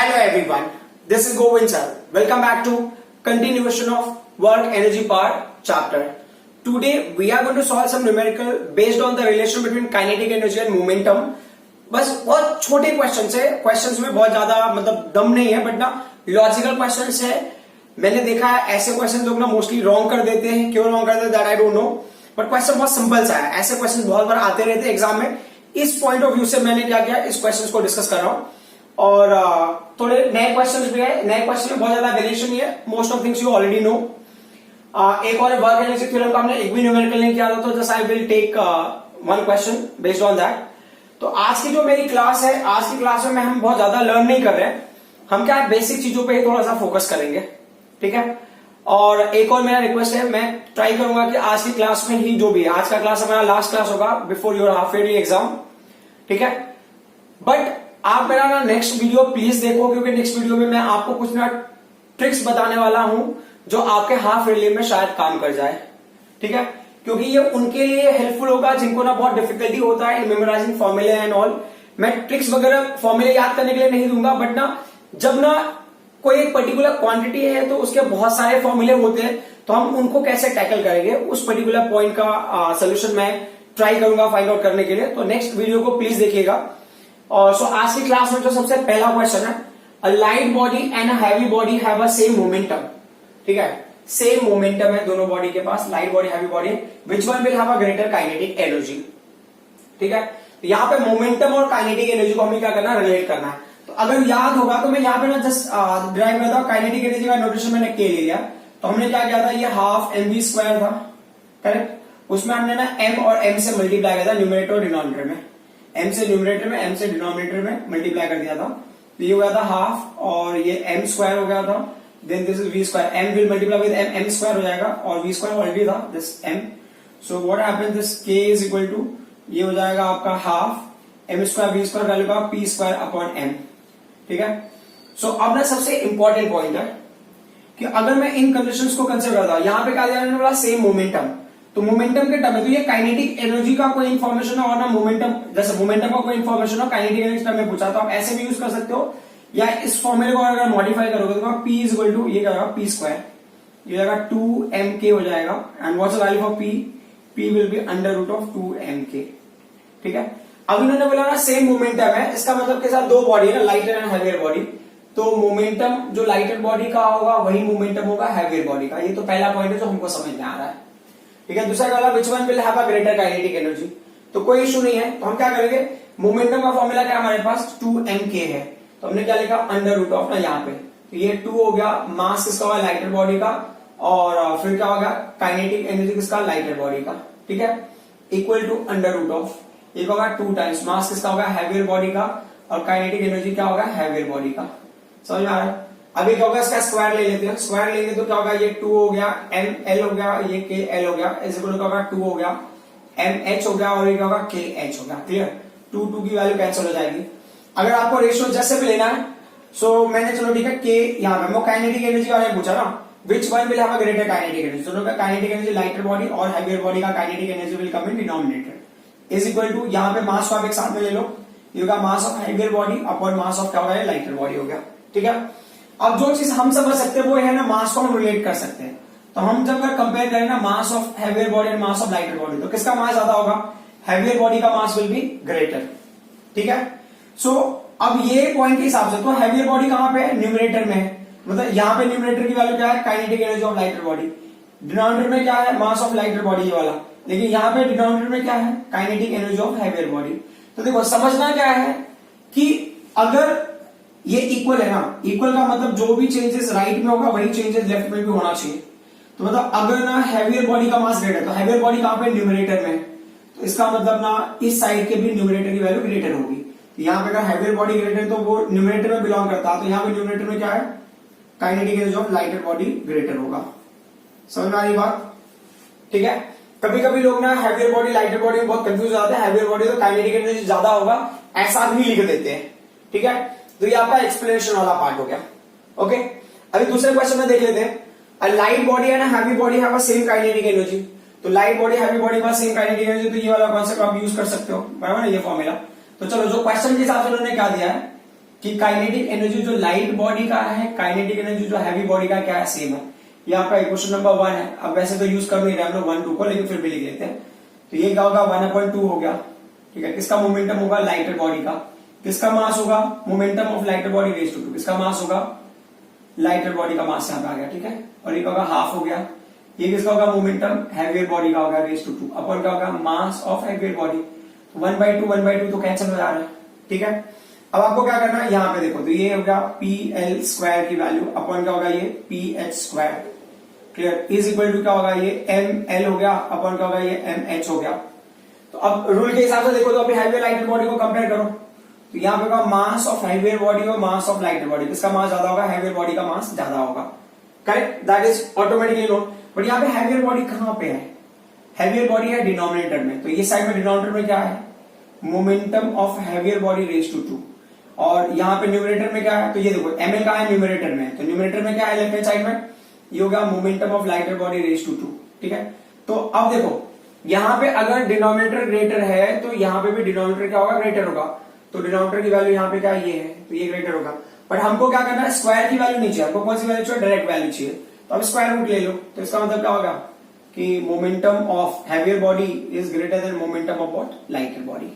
Hello everyone, this is Govind sir. Welcome back to continuation of work energy power chapter. Today we are going to solve some numerical based on the relation between kinetic energy and momentum. बस बहुत छोटे questions है, questions में बहुत ज्यादा मतलब दम नहीं है, बट ना लॉजिकल क्वेश्चंस है. मैंने देखा है ऐसे क्वेश्चन लोग ना मोस्टली रॉन्ग कर देते हैं. क्यों रॉन्ग कर देते हैं that I don't know, but question बहुत सिंपल सा है. ऐसे क्वेश्चन बहुत बार आते रहते हैं एग्जाम में. इस पॉइंट ऑफ व्यू से मैंने क्या किया, इस क्वेश्चन को डिस्कस कर रहा हूं. और थोड़े नए क्वेश्चन भी है. नए क्वेश्चन में बहुत ज्यादा वेरिएशन नहीं है. Most of things you already know. एक और वर्क एनर्जी थ्योरम का हमने एक भी न्यूमेरिकल नहीं किया था, तो just I will take one question based on that. तो आज की जो मेरी क्लास है, आज की क्लास में हम बहुत ज्यादा लर्न नहीं कर रहे हैं. हम क्या बेसिक चीजों पे ही थोड़ा सा फोकस करेंगे, ठीक है. और एक और मेरा रिक्वेस्ट है, मैं ट्राई करूंगा कि आज की क्लास में ही जो भी है, आज का क्लास हमारा लास्ट क्लास होगा before your half yearly exam, ठीक है. बट आप मेरा ना नेक्स्ट वीडियो प्लीज देखो, क्योंकि नेक्स्ट वीडियो में मैं आपको कुछ ना ट्रिक्स बताने वाला हूं जो आपके हाफ ईयरली में शायद काम कर जाए, ठीक है. क्योंकि ये उनके लिए हेल्पफुल होगा जिनको ना बहुत डिफिकल्टी होता है इन मेमोराइजिंग फॉर्मूले एंड ऑल. मैं ट्रिक्स वगैरह फॉर्मूले याद करने के लिए नहीं दूंगा, बट ना जब ना कोई एक पर्टिकुलर क्वांटिटी है तो उसके बहुत सारे फॉर्मूले होते हैं, तो हम उनको कैसे टैकल करेंगे उस पर्टिकुलर पॉइंट का सोल्यूशन मैं ट्राई करूंगा फाइंड आउट करने के लिए. तो नेक्स्ट वीडियो को प्लीज देखिएगा. और सो आज की क्लास में जो सबसे पहला क्वेश्चन है, a light body and a heavy body have a same momentum, ठीक है. सेम मोमेंटम है दोनों बॉडी के पास, light body heavy body. Which one will have a greater kinetic energy, ठीक है. यहाँ पे मोमेंटम और काइनेटिक एनर्जी को हमें क्या करना है, रिलेट करना है. तो अगर याद होगा तो मैं यहाँ पे ना जस्ट ड्राइव करता हूँ. काइनेटिक एनर्जी का नोटेशन मैंने के ले लिया. तो हमने क्या किया था, ये हाफ mv स्क्वायर था, करेक्ट. उसमें हमने ना m और m से मल्टीप्लाई किया था न्यूमरेटर और डिनोमिनेटर में. m से न्यूमरेटर में, m से डिनोमिनेटर में मल्टीप्लाई कर दिया था. तो ये हो गया था हाफ और ये m स्क्वायर हो गया था. Then this is v square. m will multiply with m square हो जाएगा और v स्क्वायर ऑलरेडी था this m. So what happens, this k is equal to ये हो जाएगा आपका half m square v square value का p स्क्वायर अपॉन m, ठीक है. सो अब ना सबसे इंपॉर्टेंट पॉइंट है कि अगर मैं इन कंडीशंस को कंसिडर करता हूं, यहां पे क्या जाने वाला सेम मोमेंटम. तो मोमेंटम के टर्म में तो ये काइनेटिक एनर्जी का कोई इन्फॉर्मेशन है और ना मोमेंटम, जैसे मोमेंटम का कोई इन्फॉर्मेशन हो काइनेटिक एनर्जी टर्म में पूछा, तो आप ऐसे भी यूज कर सकते हो, या इस फॉर्मूले को अगर मॉडिफाई करोगे तो p इज इक्वल टू ये क्या होगा p स्क्वायर, ये जाएगा 2mk हो जाएगा. And what's the value of p will be under root of 2mk, ठीक है. अब इन्होंने बोला ना सेम मोमेंटम है, इसका मतलब के साथ दो बॉडी है ना, लाइटर एंड हैवियर बॉडी. तो मोमेंटम जो लाइटर बॉडी का होगा वही मोमेंटम होगा हैवियर बॉडी का. ये तो पहला पॉइंट है जो हमको समझ में आ रहा है, ठीक है. दूसरा वाला विच one will have a greater kinetic energy, तो कोई इशू नहीं है. तो हम क्या करेंगे, मोमेंटम का फॉर्मूला क्या हमारे पास 2mk है, तो हमने क्या लिखा अंडर रूट ऑफ ना यहाँ पे. तो ये 2 हो गया, मास किसका होगा, लाइटर बॉडी का, और फिर क्या होगा काइनेटिक एनर्जी किसका, लाइटर बॉडी का, ठीक है. Equal to under root of ये होगा 2 टाइम्स मास किसका होगा, हैवियर बॉडी का, और काइनेटिक एनर्जी क्या होगा, हैवियर बॉडी का. समझ में आ रहा है. अभी क्या होगा, इसका स्क्वायर ले लेते हैं. स्क्वायर लेंगे तो क्या होगा, ये 2 हो गया, ml हो गया, ये kl हो गया, इस इक्वल क्या होगा 2 हो गया, mh हो गया, और ये क्या होगा kh हो गया. क्लियर. 2 की वैल्यू कैंसिल हो जाएगी. अगर आपको रेशियो जैसे भी लेना है, सो मैंने चलो ठीक है k यहाँ पे काइनेटिक एनर्जी का पूछा ना, which one will have a greater kinetic energy. दोनों का काइनेटिक एनर्जी लाइटर बॉडी और हैवियर बॉडी का kinetic energy will come in denominator is equal to, यहाँ पे मास को आप एक साथ में ले लो, ये होगा mass of heavier body upon mass of क्या होगा, लाइटर बॉडी हो गया, ठीक है. अब जो चीज हम समझ सकते हैं वो है ना, मास को हम रिलेट कर सकते हैं. तो हम जब कंपेयर करें ना mass of heavier body and mass of lighter body, तो किसका मास ज्यादा होगा, हैवियर बॉडी का मास विल बी ग्रेटर, ठीक है. सो अब ये पॉइंट के हिसाब से तो हैवियर बॉडी कहां पे है, न्यूमरेटर में है. मतलब यहाँ पे न्यूमरेटर की वैल्यू क्या है, kinetic energy of lighter body. Denominator में क्या है, मास ऑफ लाइटर बॉडी ये वाला. लेकिन यहाँ पे डिनोमिनेटर में क्या है, kinetic energy of heavier body. तो देखो समझना क्या है कि अगर ये इक्वल है ना, इक्वल का मतलब जो भी चेंजेस राइट में होगा वही चेंजेस लेफ्ट में भी होना चाहिए. तो मतलब अगर ना हैवियर बॉडी का मास ग्रेटर, तो हैवियर बॉडी कहां पे, न्यूमरेटर में, तो इसका मतलब ना इस साइड के भी न्यूमरेटर की वैल्यू ग्रेटर होगी. तो यहाँ पे अगर हैवियर बॉडी ग्रेटर तो वो न्यूमरेटर में बिलोंग करता है, तो यहाँ पे न्यूमरेटर में क्या है, kinetic energy of lighter body greater होगा. समझ में आ रही बात, ठीक है. कभी कभी लोग ना हैवियर बॉडी लाइटर बॉडी में बहुत कंफ्यूज हो जाते हैं. हैवियर बॉडी तो काइनेटिक एनर्जी ज्यादा होगा ऐसा भी लिख देते हैं, ठीक है. तो ये आपका एक्सप्लेनेशन वाला पार्ट हो गया, ओके. अभी दूसरे क्वेश्चन में देख लेते हैं. A light body and heavy body have a same kinetic energy. तो लाइट बॉडी हैवी बॉडी का सेम काइनेटिक एनर्जी, तो ये वाला कॉन्सेप्ट आप यूज कर सकते हो, बराबर है ये फॉर्मूला. तो चलो जो क्वेश्चन के हिसाब से उन्होंने क्या दिया है, कि काइनेटिक एनर्जी जो लाइट बॉडी का है, काइनेटिक एनर्जी जो हैवी बॉडी का क्या है, सेम है। ये आपका क्वेश्चन नंबर 1 है। अब वैसे तो यूज कर नहीं रहे हम लोग 1 2 को, लेकिन फिर भी लिख लेते हैं। तो ये क्या होगा, 1/2 हो गया। ठीक है, किसका मोमेंटम होगा, लाइटर बॉडी का। किसका मास होगा, momentum of lighter body raise to 2। किसका मास होगा, लाइटर बॉडी का मास यहाँ पे आ गया। ठीक है, और ये होगा हाफ हो गया। ये किसका होगा, मोमेंटम हैवियर बॉडी का होगा रेज टू 2 अपन क्या होगा, मास ऑफ हैवियर बॉडी। 1/2 तो कैंसिल हो जा रहा है। ठीक है, अब आपको क्या करना है, यहाँ पे देखो, तो ये हो गया PL² की वैल्यू अपन क्या होगा, ये PH²। Clear, is equal to क्या होगा, ये ML हो गया अपन क्या होगा, ये MH हो गया। तो अब रूल के हिसाब से देखो, तो अभी हैवियर लाइटर बॉडी को कंपेयर करो, तो यहाँ पे होगा मास ऑफ हैवियर बॉडी और मास ऑफ लाइटर बॉडी। किसका मास ज्यादा होगा, हैवियर बॉडी का मास ज्यादा होगा। Correct, that is automatically no. But यहाँ पे हैवियर बॉडी कहां पे है, हैवियर बॉडी है डिनोमिनेटर में। तो ये साइड में डिनोमिनेटर में क्या है, momentum of heavier body raise to 2। और यहाँ पे न्यूमरेटर में क्या है, तो ये देखो ML का है न्यूमरेटर में, तो न्यूमरेटर में क्या है लेफ्ट हैंड साइड में, ये होगा momentum of lighter body raise to 2। ठीक है, तो अब देखो यहाँ पे अगर डिनोमिनेटर ग्रेटर है तो यहाँ पे भी डिनोमिनेटर क्या होगा, ग्रेटर होगा। तो डिनोमिनेटर की वैल्यू यहाँ पे क्या ये है, तो ये ग्रेटर होगा। बट हमको क्या करना है, स्क्वायर की वैल्यू नहीं चाहिए, हमको कौन सी वैल्यू चाहिए, डायरेक्ट वैल्यू चाहिए। तो अब स्क्वायर रूट ले लो, तो इसका मतलब क्या होगा कि momentum of heavier body is greater than momentum of what, lighter body.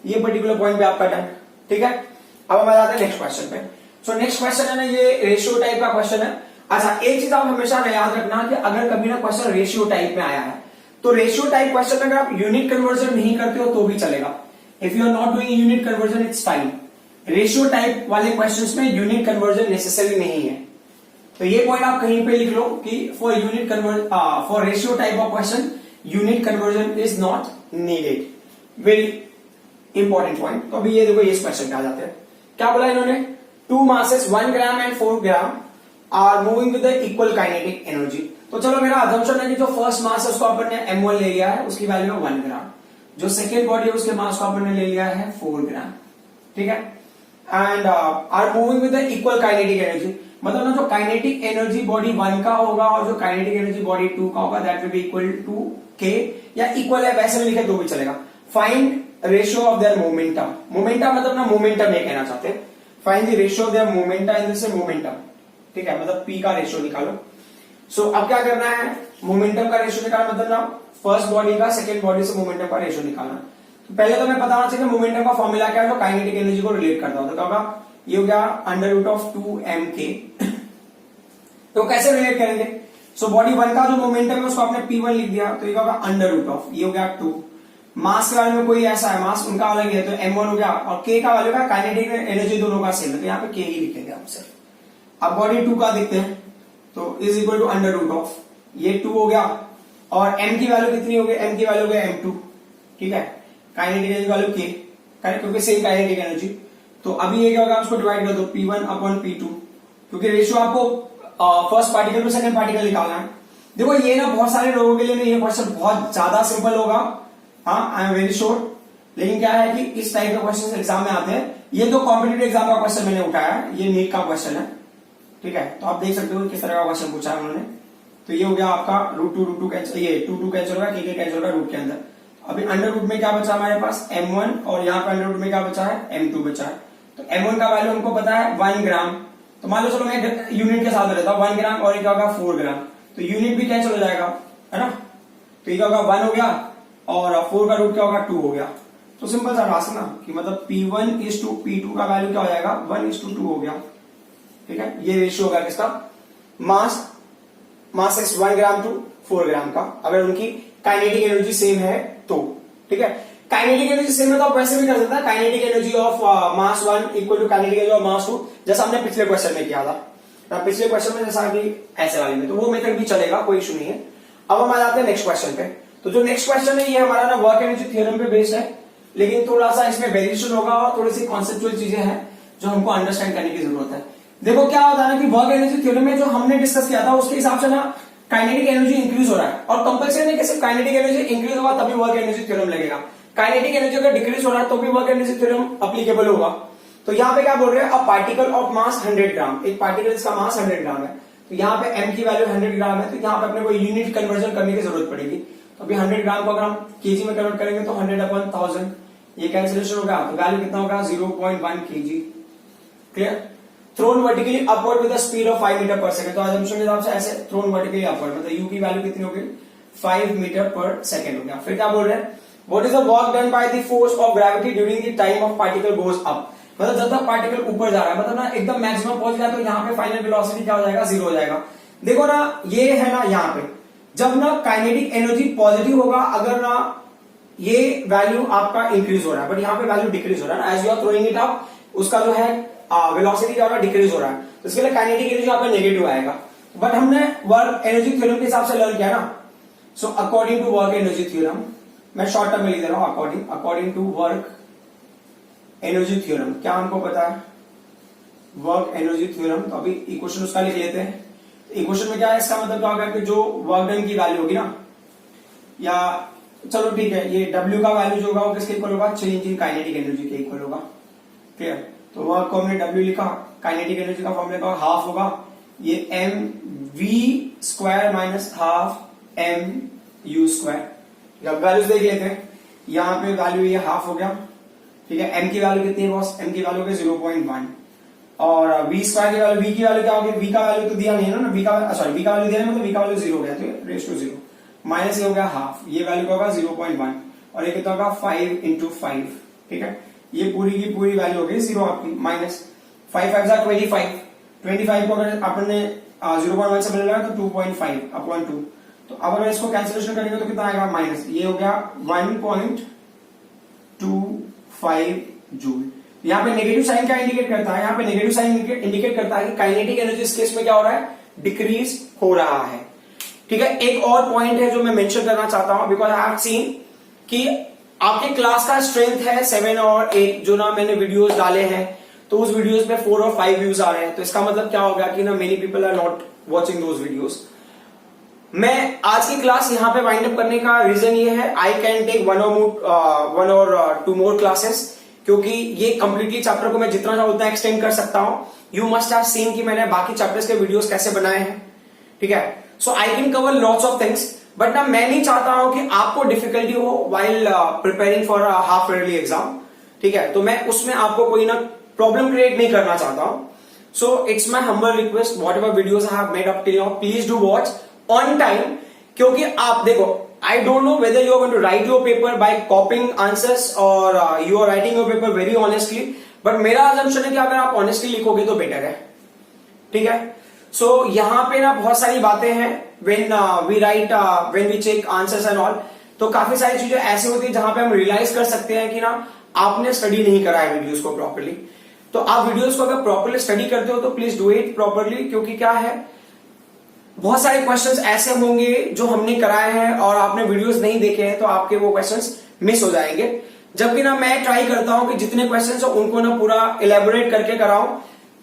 ये पर्टिकुलर पॉइंट पे आपका डन। ठीक है, अब हम आ जाते हैं नेक्स्ट क्वेश्चन पे। सो नेक्स्ट क्वेश्चन है ना, ये रेशियो टाइप का क्वेश्चन है। अच्छा, एक चीज आप हमेशा याद रखना कि अगर कभी ना क्वेश्चन रेशियो टाइप में आया है, तो रेशियो टाइप क्वेश्चन अगर आप यूनिट कन्वर्जन नहीं करते हो तो भी चलेगा। If you are not doing unit conversion it's fine. Ratio type वाले क्वेश्चंस में यूनिट कन्वर्जन नेसेसरी नहीं है। तो ये पॉइंट आप कहीं पे लिख लो कि for unit conversion, for ratio type of question unit conversion is not needed. Very important point. तो अभी ये देखो, ये क्वेश्चन पे आ जाते हैं। क्या बोला इन्होंने, 2 masses 1 gram and 4 gram are moving with the equal kinetic energy. तो चलो मेरा अजम्पशन है कि जो फर्स्ट मास है उसको अपन ने M1 ले लिया है, उसकी वैल्यू है 1 ग्राम। जो सेकेंड बॉडी है उसके मास को अपन ने ले लिया है 4 ग्राम। ठीक है, and are moving with the equal kinetic energy. मतलब ना जो काइनेटिक एनर्जी बॉडी 1 का होगा और जो काइनेटिक एनर्जी बॉडी 2 का होगा that will be equal to K, या इक्वल है वैसे भी लिखे तो भी चलेगा। Find ratio of their momentum. Momentum मतलब ना मोमेंटम ये कहना चाहते हैं। Find the ratio of their momentum in this momentum. ठीक है, मतलब P का रेशियो निकालो। सो अब क्या करना है, मोमेंटम का रेशियो निकालना, मतलब ना फर्स्ट बॉडी का सेकेंड बॉडी से मोमेंटम का रेशियो निकालना। तो पहले तो मैं बताना चाहिए मोमेंटम का फॉर्मूला क्या है, जो काइनेटिक एनर्जी को रिलेट करता हो। तो क्या होगा, ये हो गया √2mk। तो कैसे रिलेट करेंगे, सो बॉडी 1 का जो मोमेंटम है उसको आपने P1 लिख दिया, तो ये होगा √, ये हो गया 2। मास के वैल्यू में कोई ऐसा है, मास उनका अलग है, तो M1 हो गया, और K का वैल्यू का काइनेटिक एनर्जी दोनों का सेम है, तो यहाँ पे K ही लिखेंगे हम सिर्फ। अब बॉडी 2 का देखते हैं, तो इज इक्वल टू √, ये 2 हो गया, और M की वैल्यू कितनी हो गई, M की वैल्यू हो गई M2। ठीक है, kinetic energy value K, correct, क्योंकि सेम काइनेटिक एनर्जी। तो अभी ये क्या होगा, उसको डिवाइड कर दो P1/P2, क्योंकि रेशियो आपको first particle to second particle निकालना है। देखो ये ना बहुत सारे लोगों के लिए नहीं, ये क्वेश्चन बहुत ज्यादा सिंपल होगा, हाँ आई एम वेरी श्योर। लेकिन क्या है कि इस टाइप के क्वेश्चन एग्जाम में आते हैं। ये तो कॉम्पिटेटिव एग्जाम का क्वेश्चन मैंने उठाया है, ये नीट का क्वेश्चन है। ठीक है, तो आप देख सकते हो किस तरह का क्वेश्चन पूछा है उन्होंने। तो ये हो गया आपका √2 कैंसिल, ये 2 कैंसिल होगा, K कैंसिल होगा रूट के अंदर। अभी अंडर रूट में क्या बचा हमारे पास, M1, और यहाँ पे अंडर रूट में क्या बचा है, M2 बचा है। तो M1 का वैल्यू हमको पता है 1 ग्राम। तो मान लो चलो मैं यूनिट के साथ रहता हूँ, 1 ग्राम और ये क्या होगा 4 ग्राम, तो यूनिट भी कैंसिल हो जाएगा, है ना। तो ये क्या होगा 1 हो गया, और 4 का रूट क्या होगा 2 हो गया। तो सिंपल सा रास्ता ना कि मतलब P1:P2 का वैल्यू क्या हो जाएगा, 1:2 हो गया। ठीक है, ये रेशियो होगा किसका, मास इज 1 ग्राम टू 4 ग्राम का, अगर उनकी काइनेटिक एनर्जी सेम है तो। ठीक है, काइनेटिक एनर्जी सेम है तो आप वैसे भी कर सकते हैं, kinetic energy of mass 1 equal to kinetic energy of mass 2, जैसा हमने पिछले क्वेश्चन में किया था। पिछले क्वेश्चन में जैसा कि ऐसे वाले में, तो वो मेथड भी चलेगा, कोई इशू नहीं है। अब हम आ जाते हैं नेक्स्ट क्वेश्चन पे। तो जो नेक्स्ट क्वेश्चन है ये हमारा ना वर्क एनर्जी थ्योरम पे बेस्ड है, लेकिन थोड़ा सा इसमें वेरिएशन होगा और थोड़ी सी कॉन्सेप्चुअल चीजें हैं जो हमको अंडरस्टैंड करने की जरूरत है। देखो क्या होता है ना कि वर्क एनर्जी थ्योरम में जो हमने डिस्कस किया था उसके हिसाब से ना काइनेटिक एनर्जी इंक्रीज हो रहा है, और कंपल्सरी नहीं कि सिर्फ काइनेटिक एनर्जी इंक्रीज होगा तभी वर्क एनर्जी थ्योरम लगेगा। काइनेटिक एनर्जी अगर डिक्रीज हो रहा है तो भी वर्क एनर्जी थ्योरम अप्लीकेबल होगा। तो यहाँ पे क्या बोल रहे हैं, अ पार्टिकल ऑफ मास 100 ग्राम, एक पार्टिकल इसका मास 100 ग्राम है, तो यहाँ पे M की वैल्यू 100 ग्राम है, तो यहाँ पे अपने को यूनिट कन्वर्जन करने की जरूरत पड़ेगी। तो अभी 100 ग्राम को अगर हम केजी में कन्वर्ट करेंगे तो 100/1000, ये कैंसिलेशन होगा, तो वैल्यू कितना होगा 0.1 kg। Clear? Thrown vertically upward with the speed of 5 metre per second. तो assumption के हिसाब से ऐसे थ्रोन वर्टिकली अपवर्ड, मतलब u की वैल्यू कितनी होगी 5 मीटर पर सेकंड हो गया। फिर क्या बोल रहे हैं, what is the work done by the force of gravity during the time of particle goes up. मतलब जब तक पार्टिकल ऊपर जा रहा है, मतलब ना एकदम मैक्सिमम पहुंच गया, तो यहाँ पे फाइनल वेलोसिटी क्या हो जाएगा, 0 हो जाएगा। देखो ना, ये है ना यहाँ पे, जब ना काइनेटिक एनर्जी पॉजिटिव होगा, अगर ना ये वैल्यू आपका इंक्रीज हो रहा है, बट यहाँ पे वैल्यू डिक्रीज हो रहा है ना, as you are throwing it up, उसका जो है वेलोसिटी क्या हो रहा है, डिक्रीज हो रहा है, तो इसके लिए काइनेटिक एनर्जी यहाँ पे नेगेटिव आएगा। बट हमने वर्क एनर्जी थ्योरम के हिसाब से लर्न किया ना, so according to work energy theorem, मैं शॉर्ट टर्म में लिख दे रहा हूं, according to work energy theorem, क्या हमको पता है वर्क एनर्जी थ्योरम, तो अभी इक्वेशन उसका लिख लेते हैं। इक्वेशन में क्या है, इसका मतलब क्या होगा कि जो वर्क डन की वैल्यू होगी ना, या चलो ठीक है, ये W का वैल्यू जो होगा वो किसके इक्वल होगा, चेंज इन काइनेटिक एनर्जी के इक्वल होगा। क्लियर? तो वर्क को हमने W लिखा, काइनेटिक एनर्जी का फॉर्मूला का हाफ होगा ये mv square minus half mu square. अब वैल्यूज देख लेते हैं, यहाँ पे वैल्यू ये हाफ हो गया, ठीक है। m की वैल्यू कितनी है बॉस, m की वैल्यू है 0.1, और v स्क्वायर की वैल्यू, v की वैल्यू क्या होगी, v का वैल्यू तो दिया नहीं है ना, v का वैल्यू दिया है, मतलब v का वैल्यू 0 हो गया, तो रेस टू 0 माइनस ये हो गया हाफ, ये वैल्यू होगा 0.1, और ये कितना होगा 5 इंटू 5, ठीक है। ये पूरी की पूरी वैल्यू हो गई 0 आपकी, माइनस 5 5 25 को अगर आपने 0.1 से मिल रहा है तो 2.5 अपॉन 2, तो अब अगर इसको कैंसिलेशन करेंगे तो कितना आएगा, माइनस, ये हो गया 1.25 जूल। यहाँ पे नेगेटिव साइन क्या इंडिकेट करता है, यहाँ पे नेगेटिव साइन इंडिकेट करता है कि काइनेटिक एनर्जी इस केस में क्या हो रहा है, डिक्रीज हो रहा है, ठीक है। एक और पॉइंट है जो मैं मेंशन करना चाहता हूं, बिकॉज आई हैव सीन कि आपके क्लास का स्ट्रेंथ है 7 और 8, जो ना मैंने वीडियोस डाले हैं, तो उस वीडियोस पे 4 और 5 व्यूज आ रहे हैं, तो इसका मतलब क्या होगा कि ना many people are not watching those videos. मैं आज की क्लास यहाँ पे वाइंड अप करने का रीजन ये है, आई कैन टेक 1 और 2 मोर क्लासेस, क्योंकि ये कंप्लीटली चैप्टर को मैं जितना चाहूं उतना एक्सटेंड कर सकता हूं। यू मस्ट हैव सीन कि मैंने बाकी चैप्टर्स के वीडियोस कैसे बनाए हैं, ठीक है। So I can cover lots of things, but ना मैं नहीं चाहता हूं कि आपको डिफिकल्टी हो while preparing for half yearly exam, ठीक है। तो मैं उसमें आपको कोई ना प्रॉब्लम क्रिएट नहीं करना चाहता हूं। So it's my humble request, what ever videos I have made up till now, please do watch on time, क्योंकि आप देखो, I don't know whether you are going to write your paper by copying answers or you are writing your paper very honestly, but मेरा assumption है कि अगर आप honestly लिखोगे तो बेटर है, ठीक है। So यहाँ पे ना बहुत सारी बातें हैं when we write, when we check answers and all, तो काफी सारी चीजें ऐसी होती है जहां पे हम रियलाइज कर सकते हैं कि ना आपने स्टडी नहीं करा है वीडियोस को प्रॉपरली। तो आप वीडियोस को अगर प्रॉपरली स्टडी करते हो तो प्लीज डू इट प्रॉपरली, क्योंकि क्या है, बहुत सारे क्वेश्चंस ऐसे होंगे जो हमने कराए हैं और आपने वीडियोस नहीं देखे हैं, तो आपके वो क्वेश्चंस मिस हो जाएंगे। जबकि ना मैं ट्राई करता हूं कि जितने क्वेश्चंस हो उनको ना पूरा इलेबोरेट करके कराऊं।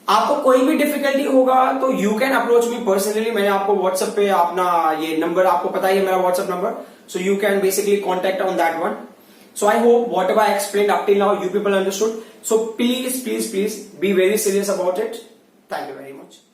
आपको कोई भी डिफिकल्टी होगा तो you can approach me personally, मैंने आपको व्हाट्सएप पे अपना ये नंबर आपको पता ही है मेरा WhatsApp number, so you can basically contact on that one. So I hope what ever I explain up till now you people understood. So please please please be very serious about it. Thank you very much.